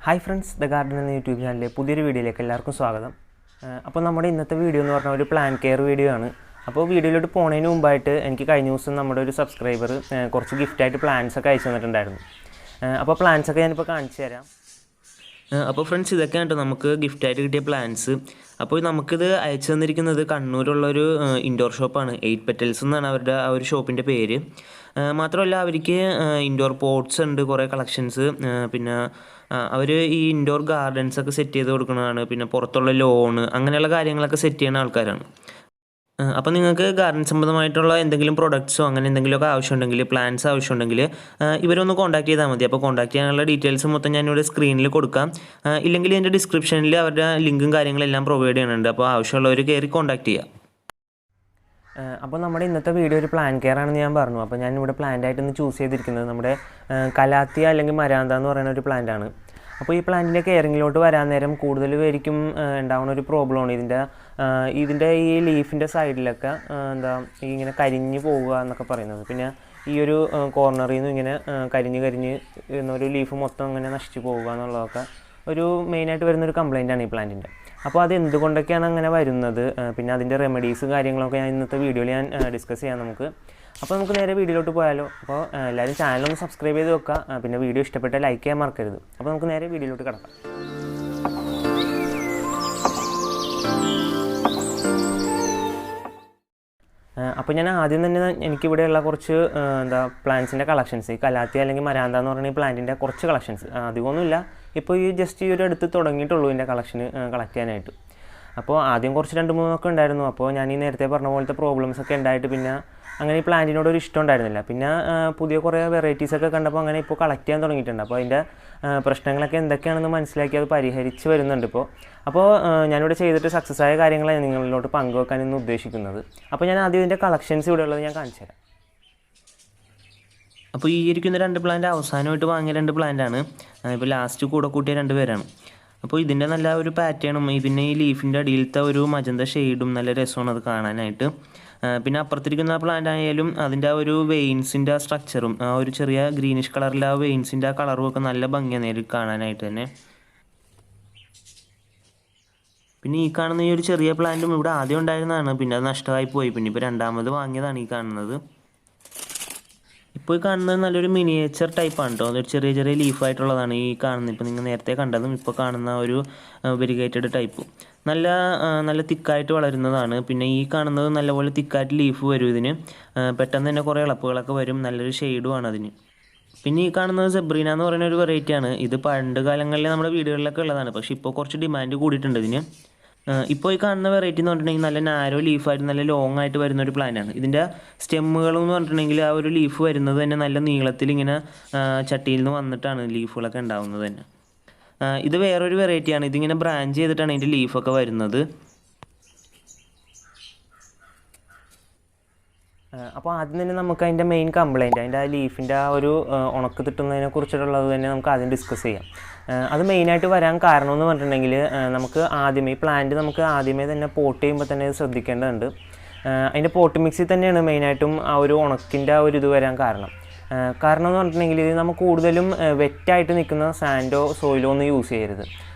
Hi friends, the garden എന്ന YouTube ചാനലിലെ പുതിയൊരു വീഡിയോയിലേക്ക് എല്ലാവർക്കും സ്വാഗതം. അപ്പോൾ നമ്മുടെ ഇന്നത്തെ വീഡിയോ എന്ന് പറഞ്ഞാൽ ഒരു പ്ലാന്റ് കെയർ വീഡിയോ ആണ്. അപ്പോൾ വീഡിയോയിലോട്ട് പോകുന്നതിന് മുമ്പായിട്ട് എനിക്ക് കഴിഞ്ഞ ദിവസം നമ്മുടെ ഒരു സബ്സ്ക്രൈബർ കുറച്ച് ഗിഫ്റ്റായിട്ട് പ്ലാന്റ്സ് ഒക്കെ അയച്ചു തന്നിട്ടുണ്ടായിരുന്നു. അപ്പോൾ പ്ലാന്റ്സ് ഒക്കെ ഞാനിപ്പോൾ കാണിച്ചു തരാം. അപ്പോൾ ഫ്രണ്ട്സ്, ഇതൊക്കെയാണ് കേട്ടോ നമുക്ക് ഗിഫ്റ്റായിട്ട് കിട്ടിയ പ്ലാന്റ്സ്. അപ്പോൾ നമുക്കിത് അയച്ചു തന്നിരിക്കുന്നത് കണ്ണൂരുള്ളൊരു ഇൻഡോർ ഷോപ്പാണ്. 8 petals എന്നാണ് അവരുടെ ആ ഒരു ഷോപ്പിൻ്റെ പേര്. മാത്രമല്ല അവർക്ക് ഇൻഡോർ പോട്ട്സ് ഉണ്ട്, കുറേ കളക്ഷൻസ്. പിന്നെ അവർ ഈ ഇൻഡോർ ഗാർഡൻസ് ഒക്കെ സെറ്റ് ചെയ്ത് കൊടുക്കുന്നതാണ്. പിന്നെ പുറത്തുള്ള ലോണ് അങ്ങനെയുള്ള കാര്യങ്ങളൊക്കെ സെറ്റ് ചെയ്യുന്ന ആൾക്കാരാണ്. അപ്പോൾ നിങ്ങൾക്ക് ഗാർഡൻ സംബന്ധമായിട്ടുള്ള എന്തെങ്കിലും പ്രൊഡക്ട്സോ അങ്ങനെ എന്തെങ്കിലുമൊക്കെ ആവശ്യമുണ്ടെങ്കിൽ, പ്ലാന്റ്സ് ആവശ്യമുണ്ടെങ്കിൽ ഇവരൊന്ന് കോൺടാക്ട് ചെയ്താൽ മതി. അപ്പോൾ കോൺടാക്ട് ചെയ്യാനുള്ള ഡീറ്റെയിൽസ് മൊത്തം ഞാനിവിടെ സ്ക്രീനിൽ കൊടുക്കാം. ഇല്ലെങ്കിൽ എൻ്റെ ഡിസ്ക്രിപ്ഷനിൽ അവരുടെ ലിങ്കും കാര്യങ്ങളെല്ലാം പ്രൊവൈഡ് ചെയ്യുന്നുണ്ട്. അപ്പോൾ ആവശ്യമുള്ളവർ കയറി കോൺടാക്ട് ചെയ്യുക. അപ്പോൾ നമ്മുടെ ഇന്നത്തെ വീഡിയോ ഒരു പ്ലാന്റ് കെയർ ആണെന്ന് ഞാൻ പറഞ്ഞു. അപ്പോൾ ഞാനിവിടെ പ്ലാന്റായിട്ടൊന്ന് ചൂസ് ചെയ്തിരിക്കുന്നത് നമ്മുടെ കലാത്തിയ അല്ലെങ്കിൽ മരാന്ത എന്ന് പറയുന്ന ഒരു പ്ലാന്റാണ്. അപ്പോൾ ഈ പ്ലാന്റിൻ്റെ കെയറിങ്ങിലോട്ട് വരാൻ നേരം കൂടുതൽ പേർക്കും ഉണ്ടാവുന്ന ഒരു പ്രോബ്ലമാണ് ഇതിൻ്റെ ഈ ലീഫിൻ്റെ സൈഡിലൊക്കെ ഇങ്ങനെ കരിഞ്ഞ് പോവുക എന്നൊക്കെ പറയുന്നത്. പിന്നെ ഈ ഒരു കോർണറിൽ നിന്ന് ഇങ്ങനെ കരിഞ്ഞ് ഒരു ലീഫ് മൊത്തം ഇങ്ങനെ നശിച്ചു പോവുക എന്നുള്ളതൊക്കെ ഒരു മെയിനായിട്ട് വരുന്നൊരു കംപ്ലയിൻ്റാണ് ഈ പ്ലാന്റിൻ്റെ. അപ്പോൾ അത് എന്തുകൊണ്ടൊക്കെയാണ് അങ്ങനെ വരുന്നത്, പിന്നെ അതിൻ്റെ റെമഡീസ് കാര്യങ്ങളൊക്കെ ഞാൻ ഇന്നത്തെ വീഡിയോയിൽ ഞാൻ ഡിസ്കസ് ചെയ്യാം നമുക്ക്. അപ്പോൾ നമുക്ക് നേരെ വീഡിയോയിലോട്ട് പോയാലോ. അപ്പോൾ എല്ലാവരും ചാനലൊന്ന് സബ്സ്ക്രൈബ് ചെയ്ത് വെക്കുക. പിന്നെ വീഡിയോ ഇഷ്ടപ്പെട്ടാൽ ലൈക്ക് ചെയ്യാൻ മറക്കരുത്. അപ്പോൾ നമുക്ക് നേരെ വീഡിയോയിലോട്ട് കിടക്കാം. അപ്പോൾ ഞാൻ ആദ്യം തന്നെ എനിക്കിവിടെയുള്ള കുറച്ച് പ്ലാന്റ്സിൻ്റെ കളക്ഷൻസ്, ഈ കലാത്തിയ അല്ലെങ്കിൽ മരാന്ത എന്ന് പറയുന്ന ഈ പ്ലാന്റിൻ്റെ കുറച്ച് കളക്ഷൻസ്, അധികമൊന്നുമില്ല. ഇപ്പോൾ ജസ്റ്റ് ഈ ഒരു അടുത്ത് തുടങ്ങിയിട്ടുള്ളൂ ഇതിൻ്റെ കളക്ഷന് കളക്ട് ചെയ്യാനായിട്ട്. അപ്പോൾ ആദ്യം കുറച്ച് 2-3 ഉണ്ടായിരുന്നു. അപ്പോൾ ഞാൻ ഈ നേരത്തെ പറഞ്ഞ പോലത്തെ പ്രോബ്ലംസൊക്കെ ഉണ്ടായിട്ട് പിന്നെ അങ്ങനെ ഈ പ്ലാന്റിനോടൊരു ഇഷ്ടം ഉണ്ടായിരുന്നില്ല. പിന്നെ പുതിയ കുറേ വെറൈറ്റീസൊക്കെ കണ്ടപ്പോൾ അങ്ങനെ ഇപ്പോൾ കളക്ട് ചെയ്യാൻ തുടങ്ങിയിട്ടുണ്ട്. അപ്പോൾ അതിൻ്റെ പ്രശ്നങ്ങളൊക്കെ എന്തൊക്കെയാണെന്ന് മനസ്സിലാക്കി അത് പരിഹരിച്ച് വരുന്നുണ്ട് ഇപ്പോൾ. അപ്പോൾ ഞാനിവിടെ ചെയ്തിട്ട് സക്സസ് ആയ കാര്യങ്ങളാണ് നിങ്ങളിലോട്ട് പങ്കുവെക്കാൻ ഇന്ന് ഉദ്ദേശിക്കുന്നത്. അപ്പോൾ ഞാൻ ആദ്യം ഇതിൻ്റെ കളക്ഷൻസ് ഇവിടെ ഉള്ളത് ഞാൻ കാണിച്ചു തരാം. അപ്പോൾ ഈ ഇരിക്കുന്ന 2 പ്ലാന്റ് അവസാനമായിട്ട് വാങ്ങിയ 2 പ്ലാന്റാണ്. ഇപ്പോൾ ലാസ്റ്റ് കൂടെ കൂട്ടിയ 2 പേരാണ്. അപ്പോൾ ഇതിൻ്റെ നല്ല ഒരു പാറ്റേണും പിന്നെ ഈ ലീഫിൻ്റെ അടിയിലത്തെ ഒരു മജന്ത ഷെയ്ഡും നല്ല രസമാണ് അത് കാണാനായിട്ട്. പിന്നെ അപ്പുറത്തിരിക്കുന്ന പ്ലാന്റ് ആയാലും അതിൻ്റെ ആ ഒരു വെയിൻസിൻ്റെ സ്ട്രക്ചറും ആ ഒരു ചെറിയ ഗ്രീനിഷ് കളറിലെ ആ വെയിൻസിൻ്റെ ആ കളറും ഒക്കെ നല്ല ഭംഗിയാണ് നേരിൽ കാണാനായിട്ട് തന്നെ. പിന്നെ ഈ കാണുന്ന ഈ ഒരു ചെറിയ പ്ലാന്റും ഇവിടെ ആദ്യം ഉണ്ടായിരുന്നതാണ്, പിന്നെ അത് നഷ്ടമായി പോയി. പിന്നെ ഇപ്പോൾ രണ്ടാമത് വാങ്ങിയതാണ് ഈ കാണുന്നത്. ഇപ്പോൾ ഈ കാണുന്നത് നല്ലൊരു മിനിയേച്ചർ ടൈപ്പാണ് കേട്ടോ. അതൊരു ചെറിയ ചെറിയ ലീഫായിട്ടുള്ളതാണ് ഈ കാണുന്നത്. ഇപ്പോൾ നിങ്ങൾ നേരത്തെ കണ്ടതും ഇപ്പോൾ കാണുന്ന ഒരു വെരിഗേറ്റഡ് ടൈപ്പ് നല്ല തിക്കായിട്ട് വളരുന്നതാണ്. പിന്നെ ഈ കാണുന്നത് നല്ലപോലെ തിക്കായിട്ട് ലീഫ് വരും ഇതിന്. പെട്ടെന്ന് തന്നെ കുറേ ഇളപ്പുകളൊക്കെ വരും. നല്ലൊരു ഷെയ്ഡുമാണ് അതിന്. പിന്നെ ഈ കാണുന്നത് സെബ്രീന എന്ന് പറയുന്ന ഒരു വെറൈറ്റിയാണ്. ഇത് പണ്ട് കാലങ്ങളിൽ നമ്മുടെ വീടുകളിലൊക്കെ ഉള്ളതാണ്, പക്ഷേ ഇപ്പോൾ കുറച്ച് ഡിമാൻഡ് കൂടിയിട്ടുണ്ട് ഇതിന്. ഇപ്പോൾ ഈ കാണുന്ന വെറൈറ്റി എന്ന് പറഞ്ഞിട്ടുണ്ടെങ്കിൽ നല്ല നാരോ ലീഫായിട്ട് നല്ല ലോങ് ആയിട്ട് വരുന്ന ഒരു പ്ലാന്റാണ്. ഇതിൻ്റെ സ്റ്റെമ്മുകളെന്ന് പറഞ്ഞിട്ടുണ്ടെങ്കിൽ ആ ഒരു ലീഫ് വരുന്നത് തന്നെ നല്ല നീളത്തിൽ ഇങ്ങനെ ചട്ടിയിൽ നിന്ന് വന്നിട്ടാണ് ലീഫുകളൊക്കെ ഉണ്ടാകുന്നത് തന്നെ. ഇത് വേറൊരു വെറൈറ്റിയാണ്. ഇതിങ്ങനെ ബ്രാഞ്ച് ചെയ്തിട്ടാണ് ഇതിൻ്റെ ലീഫൊക്കെ വരുന്നത്. അപ്പോൾ ആദ്യം തന്നെ നമുക്ക് അതിൻ്റെ മെയിൻ കംപ്ലയിൻറ്റ്, അതിൻ്റെ ആ ലീഫിൻ്റെ ആ ഒരു ഉണക്ക് തിട്ടുന്നതിനെ കുറിച്ചിട്ടുള്ളത് തന്നെ നമുക്ക് ആദ്യം ഡിസ്കസ് ചെയ്യാം. അത് മെയിനായിട്ട് വരാൻ കാരണം എന്ന് പറഞ്ഞിട്ടുണ്ടെങ്കിൽ നമുക്ക് ആദ്യമേ ഈ പ്ലാന്റ് നമുക്ക് ആദ്യമേ തന്നെ പോട്ട് ചെയ്യുമ്പോൾ തന്നെ ശ്രദ്ധിക്കേണ്ടതുണ്ട്. അതിൻ്റെ പോട്ട് മിക്സിൽ തന്നെയാണ് മെയിനായിട്ടും ആ ഒരു ഉണക്കിൻ്റെ ആ ഒരു ഇത് വരാൻ കാരണം എന്ന് പറഞ്ഞിട്ടുണ്ടെങ്കിൽ ഇത് നമുക്ക് കൂടുതലും വെറ്റായിട്ട് നിൽക്കുന്ന സാൻഡോ സോയിലോ ഒന്നും യൂസ് ചെയ്യരുത്.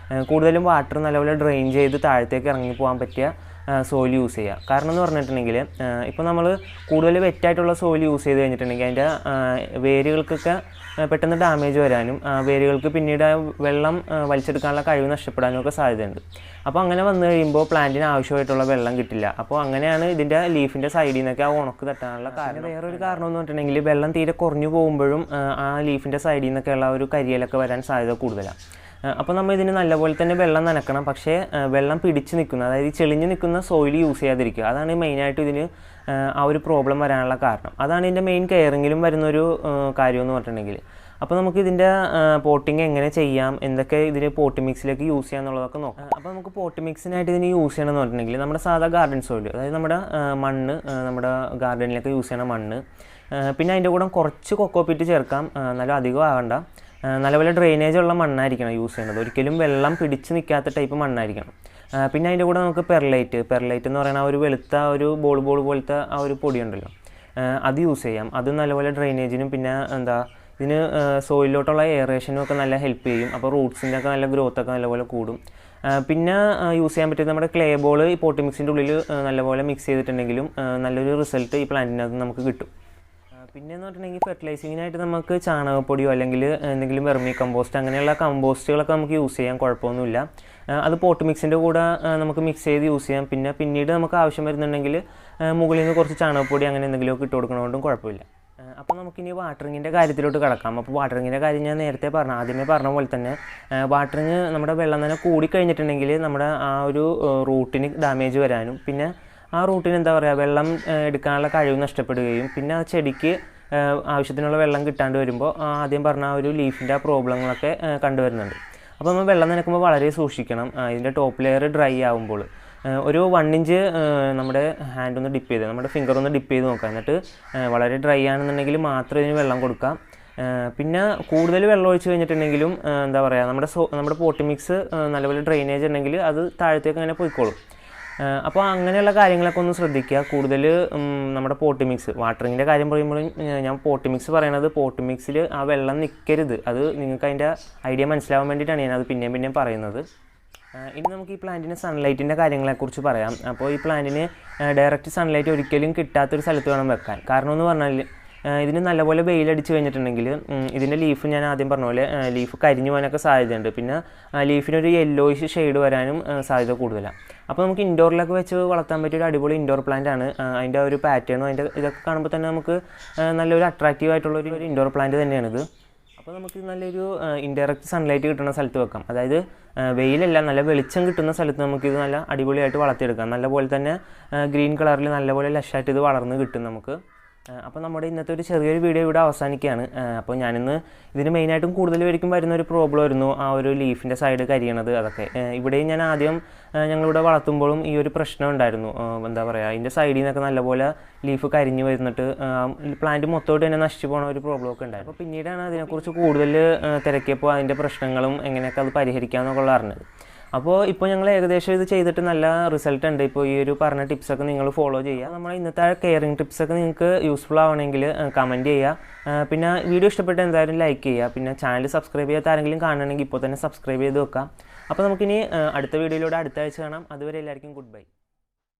കൂടുതലും വാട്ടർ നല്ലപോലെ ഡ്രെയിൻ ചെയ്ത് താഴത്തേക്ക് ഇറങ്ങി പോകാൻ പറ്റിയ സോയിൽ യൂസ് ചെയ്യുക. കാരണം എന്ന് പറഞ്ഞിട്ടുണ്ടെങ്കിൽ ഇപ്പോൾ നമ്മൾ കൂടുതൽ വെറ്റായിട്ടുള്ള സോയിൽ യൂസ് ചെയ്ത് കഴിഞ്ഞിട്ടുണ്ടെങ്കിൽ അതിൻ്റെ വേരുകൾക്കൊക്കെ പെട്ടെന്ന് ഡാമേജ് വരാനും വേരുകൾക്ക് പിന്നീട് വെള്ളം വലിച്ചെടുക്കാനുള്ള കഴിവ് നഷ്ടപ്പെടാനും ഒക്കെ സാധ്യതയുണ്ട്. അപ്പോൾ അങ്ങനെ വന്നു കഴിയുമ്പോൾ പ്ലാന്റിന് ആവശ്യമായിട്ടുള്ള വെള്ളം കിട്ടില്ല. അപ്പോൾ അങ്ങനെയാണ് ഇതിൻ്റെ ലീഫിൻ്റെ സൈഡിൽ നിന്നൊക്കെ ആ ഉണക്ക് തട്ടാനുള്ള കാരണം. വേറൊരു കാരണം എന്ന് പറഞ്ഞിട്ടുണ്ടെങ്കിൽ വെള്ളം തീരെ കുറഞ്ഞു പോകുമ്പോഴും ആ ലീഫിൻ്റെ സൈഡിൽ നിന്നൊക്കെയുള്ള ഒരു കരിയലൊക്കെ വരാൻ സാധ്യത കൂടുതലാണ്. അപ്പോൾ നമ്മൾ ഇതിന് നല്ലപോലെ തന്നെ വെള്ളം നനക്കണം. പക്ഷേ വെള്ളം പിടിച്ച് നിൽക്കുന്ന, അതായത് ചെളിഞ്ഞ് നിൽക്കുന്ന സോയിൽ യൂസ് ചെയ്യാതിരിക്കുക. അതാണ് മെയിനായിട്ട് ഇതിന് ആ ഒരു പ്രോബ്ലം വരാനുള്ള കാരണം. അതാണ് ഇതിൻ്റെ മെയിൻ കെയറിങ്ങിലും വരുന്നൊരു കാര്യം എന്ന് പറഞ്ഞിട്ടുണ്ടെങ്കിൽ. അപ്പോൾ നമുക്ക് ഇതിൻ്റെ പോട്ടിങ് എങ്ങനെ ചെയ്യാം, എന്തൊക്കെ ഇതിന് പോട്ട് മിക്സിലേക്ക് യൂസ് ചെയ്യാം എന്നുള്ളതൊക്കെ നോക്കാം. അപ്പോൾ നമുക്ക് പോട്ട് മിക്സിനായിട്ട് ഇതിന് യൂസ് ചെയ്യണമെന്ന് പറഞ്ഞിട്ടുണ്ടെങ്കിൽ നമ്മുടെ സാധാ ഗാർഡൻ സോയിൽ, അതായത് നമ്മുടെ മണ്ണ്, നമ്മുടെ ഗാർഡനിലേക്ക് യൂസ് ചെയ്യണ മണ്ണ്, പിന്നെ അതിൻ്റെ കൂടെ കുറച്ച് കൊക്കോപീറ്റ് ചേർക്കാം. നല്ല അധികം ആകണ്ട. നല്ലപോലെ ഡ്രെയിനേജ് ഉള്ള മണ്ണായിരിക്കണം യൂസ് ചെയ്യുന്നത്. ഒരിക്കലും വെള്ളം പിടിച്ച് നിൽക്കാത്ത ടൈപ്പ് മണ്ണായിരിക്കണം. പിന്നെ അതിൻ്റെ കൂടെ നമുക്ക് പെർലൈറ്റ് എന്ന് പറയുന്ന ആ ഒരു വെളുത്ത ഒരു ബോൾ പോലത്തെ ആ ഒരു പൊടി ഉണ്ടല്ലോ, അത് യൂസ് ചെയ്യാം. അത് നല്ലപോലെ ഡ്രെയിനേജിനും പിന്നെ ഇതിന് സോയിലോട്ടുള്ള എയറേഷനും ഒക്കെ നല്ല ഹെൽപ്പ് ചെയ്യും. അപ്പോൾ റൂട്ട്സിൻ്റെ ഒക്കെ നല്ല ഗ്രോത്തൊക്കെ നല്ലപോലെ കൂടും. പിന്നെ യൂസ് ചെയ്യാൻ പറ്റിയത് നമ്മുടെ ക്ലേ ബോൾ ഈ പോട്ടി മിക്സിൻ്റെ ഉള്ളിൽ നല്ലപോലെ മിക്സ് ചെയ്തിട്ടുണ്ടെങ്കിലും നല്ലൊരു റിസൾട്ട് ഈ പ്ലാന്റിനകത്ത് നമുക്ക് കിട്ടും. പിന്നെയെന്ന് പറഞ്ഞിട്ടുണ്ടെങ്കിൽ ഫെർട്ടിലൈസിങ്ങിനായിട്ട് നമുക്ക് ചാണകപ്പൊടിയോ അല്ലെങ്കിൽ എന്തെങ്കിലും വെർമി കമ്പോസ്റ്റ് അങ്ങനെയുള്ള കമ്പോസ്റ്റുകളൊക്കെ നമുക്ക് യൂസ് ചെയ്യാൻ കുഴപ്പമൊന്നുമില്ല. അത് പോട്ട് മിക്സിൻ്റെ കൂടെ നമുക്ക് മിക്സ് ചെയ്ത് യൂസ് ചെയ്യാം. പിന്നീട് നമുക്ക് ആവശ്യം വരുന്നുണ്ടെങ്കിൽ മുകളിൽ നിന്ന് കുറച്ച് ചാണകപ്പൊടി അങ്ങനെ എന്തെങ്കിലുമൊക്കെ ഇട്ട് കൊടുക്കണതുകൊണ്ടും കുഴപ്പമില്ല. അപ്പോൾ നമുക്കിനി വാട്ടറിങ്ങിൻ്റെ കാര്യത്തിലോട്ട് കിടക്കാം. അപ്പോൾ വാട്ടറിങ്ങിൻ്റെ കാര്യം ഞാൻ നേരത്തെ ആദ്യമേ പറഞ്ഞ പോലെ തന്നെ വാട്ടറിങ് നമ്മുടെ വെള്ളം തന്നെ കൂടിക്കഴിഞ്ഞിട്ടുണ്ടെങ്കിൽ നമ്മുടെ ആ ഒരു റൂട്ടിന് ഡാമേജ് വരാനും പിന്നെ ആ റൂട്ടിന് എന്താ പറയുക വെള്ളം എടുക്കാനുള്ള കഴിവ് നഷ്ടപ്പെടുകയും പിന്നെ ആ ചെടിക്ക് ആവശ്യത്തിനുള്ള വെള്ളം കിട്ടാണ്ട് വരുമ്പോൾ ആദ്യം പറഞ്ഞ ആ ഒരു ലീഫിൻ്റെ ആ പ്രോബ്ലങ്ങളൊക്കെ കണ്ടുവരുന്നുണ്ട്. അപ്പോൾ നമ്മൾ വെള്ളം നനയ്ക്കുമ്പോൾ വളരെ സൂക്ഷിക്കണം. ഇതിൻ്റെ ടോപ്പ് ലെയർ ഡ്രൈ ആകുമ്പോൾ ഒരു 1 ഇഞ്ച് നമ്മുടെ ഹാൻഡ് ഒന്ന് ഡിപ്പ് ചെയ്ത് നമ്മുടെ ഫിംഗർ ഒന്ന് ഡിപ്പ് ചെയ്ത് നോക്കാം. എന്നിട്ട് വളരെ ഡ്രൈ ആണെന്നുണ്ടെങ്കിൽ മാത്രം ഇതിന് വെള്ളം കൊടുക്കാം. പിന്നെ കൂടുതൽ വെള്ളം ഒഴിച്ച് കഴിഞ്ഞിട്ടുണ്ടെങ്കിലും എന്താ പറയുക നമ്മുടെ പോട്ടി മിക്സ് നല്ലപോലെ ഡ്രെയിനേജ് ഉണ്ടെങ്കിൽ അത് താഴത്തേക്ക് അങ്ങനെ പോയിക്കോളും. അപ്പോൾ അങ്ങനെയുള്ള കാര്യങ്ങളൊക്കെ ഒന്ന് ശ്രദ്ധിക്കുക. കൂടുതൽ നമ്മുടെ പോട്ടി മിക്സ് വാട്ടറിങ്ങിൻ്റെ കാര്യം പറയുമ്പോഴും ഞാൻ പോട്ടി മിക്സ് പറയണത് പോട്ടി മിക്സിൽ ആ വെള്ളം നിൽക്കരുത്. അത് നിങ്ങൾക്ക് അതിൻ്റെ ഐഡിയ മനസ്സിലാവാൻ വേണ്ടിയിട്ടാണ് ഞാനത് പിന്നെയും പറയുന്നത്. ഇനി നമുക്ക് ഈ പ്ലാന്റിന് സൺലൈറ്റിൻ്റെ കാര്യങ്ങളെക്കുറിച്ച് പറയാം. അപ്പോൾ ഈ പ്ലാന്റിന് ഡയറക്റ്റ് സൺലൈറ്റ് ഒരിക്കലും കിട്ടാത്തൊരു സ്ഥലത്ത് വേണം വെക്കാൻ. കാരണം എന്ന് പറഞ്ഞാൽ ഇതിന് നല്ലപോലെ വെയിലടിച്ച് കഴിഞ്ഞിട്ടുണ്ടെങ്കിൽ ഇതിൻ്റെ ലീഫ് ഞാൻ ആദ്യം പറഞ്ഞ പോലെ ലീഫ് കരിഞ്ഞു പോകാനൊക്കെ സാധ്യതയുണ്ട്. പിന്നെ ലീഫിനൊരു യെല്ലോയിഷ് ഷെയ്ഡ് വരാനും സാധ്യത കൂടുതലാണ്. അപ്പോൾ നമുക്ക് ഇൻഡോറിലൊക്കെ വെച്ച് വളർത്താൻ പറ്റിയ ഒരു അടിപൊളി ഇൻഡോർ പ്ലാന്റ് ആണ്. അതിൻ്റെ ഒരു പാറ്റേണും ഇതൊക്കെ കാണുമ്പോൾ തന്നെ നമുക്ക് നല്ലൊരു അട്രാക്റ്റീവ് ആയിട്ടുള്ള ഒരു ഇൻഡോർ പ്ലാന്റ് തന്നെയാണിത്. അപ്പോൾ നമുക്ക് നല്ലൊരു ഇൻഡയറക്റ്റ് സൺലൈറ്റ് കിട്ടുന്ന സ്ഥലത്ത് വെക്കാം. അതായത് വെയിലല്ല നല്ല വെളിച്ചം കിട്ടുന്ന സ്ഥലത്ത് നമുക്കിത് നല്ല അടിപൊളിയായിട്ട് വളർത്തിയെടുക്കാം. നല്ലപോലെ തന്നെ ഗ്രീൻ കളറിൽ നല്ലപോലെ ലഷായിട്ട് ഇത് വളർന്ന് കിട്ടും നമുക്ക്. അപ്പോൾ നമ്മുടെ ഇന്നത്തെ ഒരു ചെറിയൊരു വീഡിയോ ഇവിടെ അവസാനിക്കുകയാണ്. അപ്പോൾ ഞാനിന്ന് ഇതിന് മെയിനായിട്ടും കൂടുതൽ പേർക്കും വരുന്ന ഒരു പ്രോബ്ലം ആയിരുന്നു ആ ഒരു ലീഫിൻ്റെ സൈഡ് കരിയണത്. അതൊക്കെ ഇവിടെയും ഞാൻ ആദ്യം ഞങ്ങളിവിടെ വളർത്തുമ്പോഴും ഈ ഒരു പ്രശ്നം ഉണ്ടായിരുന്നു. എന്താ പറയുക അതിൻ്റെ സൈഡിൽ നിന്നൊക്കെ നല്ലപോലെ ലീഫ് കരിഞ്ഞ് വരുന്നിട്ട് പ്ലാന്റ് മൊത്തമായിട്ട് തന്നെ നശിച്ചു പോകുന്ന ഒരു പ്രോബ്ലം ഒക്കെ ഉണ്ടായിരുന്നു. അപ്പോൾ പിന്നീടാണ് അതിനെക്കുറിച്ച് കൂടുതൽ തിരക്കിയപ്പോൾ അതിൻ്റെ പ്രശ്നങ്ങളും എങ്ങനെയൊക്കെ അത് പരിഹരിക്കാമെന്നൊക്കെ അറിഞ്ഞത്. അപ്പോൾ ഇപ്പോൾ ഞങ്ങൾ ഏകദേശം ഇത് ചെയ്തിട്ട് നല്ല റിസൾട്ട് ഉണ്ട്. ഇപ്പോൾ ഈ ഒരു പറഞ്ഞ ടിപ്സൊക്കെ നിങ്ങൾ ഫോളോ ചെയ്യുക. നമ്മൾ ഇന്നത്തെ കെയറിങ് ടിപ്സൊക്കെ നിങ്ങൾക്ക് യൂസ്ഫുൾ ആവണമെങ്കിൽ കമൻറ്റ് ചെയ്യുക. പിന്നെ വീഡിയോ ഇഷ്ടപ്പെട്ട് എന്തായാലും ലൈക്ക് ചെയ്യുക. പിന്നെ ചാനൽ സബ്സ്ക്രൈബ് ചെയ്യാത്ത ആരെങ്കിലും കാണണമെങ്കിൽ ഇപ്പോൾ തന്നെ സബ്സ്ക്രൈബ് ചെയ്ത് വെക്കാം. അപ്പോൾ നമുക്കിനി അടുത്ത വീഡിയോയിലൂടെ അടുത്ത ആഴ്ച കാണാം. അതുവരെ എല്ലാവർക്കും ഗുഡ് ബൈ.